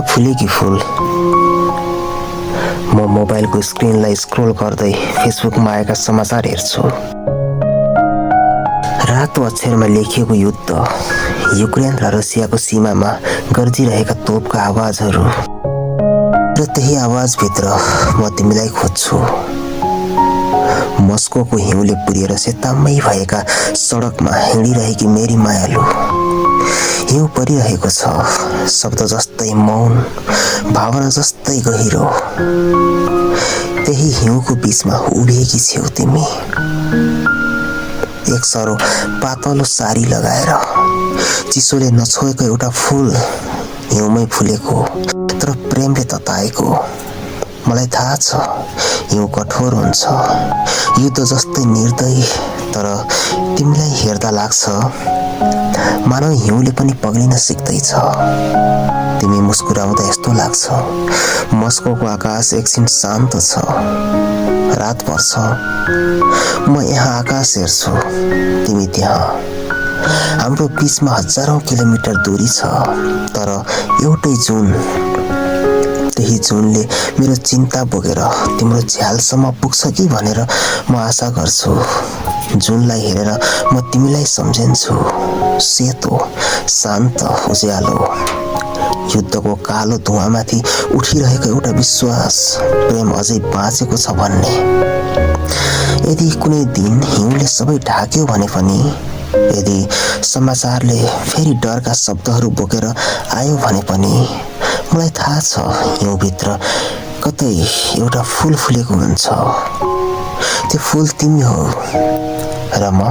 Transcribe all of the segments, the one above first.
हिउँमा फुलेकी फूल। म मोबाइलको स्क्रिनलाई स्क्रोल गर्दै फेसबुकमा आएका समाचार हेर्छु। रातो अक्षरमा लेखिएको युद्ध, युक्रेन र रसियाको सीमामा गर्जिरहेका तोपका आवाजहरू र त्यही आवाजभित्र म तिमीलाई खोज्छु। मस्कोको हिउँले पुरिएर सेताम्मै भएका सडकमा हिँडिरहेकी मेरी मायालु। हिउँ परिरहेको छ, शब्द जस्तै मौन, भावना जस्तै गहिरो। त्यही हिउँको बीचमा उभिएकी छेउ तिमी। एक सरो पातलो सारी लगाएर चिसोले नछोएको एउटा फूल हिउँमै फुलेको, तर प्रेमले तताएको। मलाई थाहा छ हिउँ कठोर हुन्छ, युद्ध जस्तै निर्दयी, तर तिमीलाई हेर्दा लाग्छ मानव हिउँले पनि पग्लिन सिक्दैछ। तिमी मुस्कुराउँदा यस्तो लाग्छ मस्कोको आकाश एकछिन शान्त छ। रात पर्छ, म यहाँ आकाश हेर्छु, तिमी त्यहाँ। हाम्रो बीचमा हजारौं किलोमिटर दूरी छ, तर एउटै जुन। त्यही जुनले मेरो चिन्ता बोकेर तिम्रो झ्यालसम्म पुग्छ कि भनेर म आशा गर्छु। जुनलाई हेरेर म तिमीलाई सम्झन्छु, सेतो, शान्त, उज्यालो। युद्धको कालो धुवामाथि उठिरहेको एउटा विश्वास, प्रेम अझै बाँचेको छ भन्ने। यदि कुनै दिन हिउँले सबै ढाक्यो भने पनि, यदि समाचारले फेरि डरका शब्दहरू बोकेर आयो भने पनि, मलाई थाहा छ हिउँभित्र कतै एउटा फूल फुलेको हुन्छ। त्यो फूल तिमी हो र म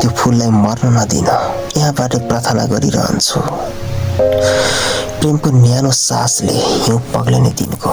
त्यो फूललाई मर्न नदिन यहाँबाट प्रार्थना गरिरहन्छु। प्रेमको न्यानो सासले हिउँ पग्लिने दिनको।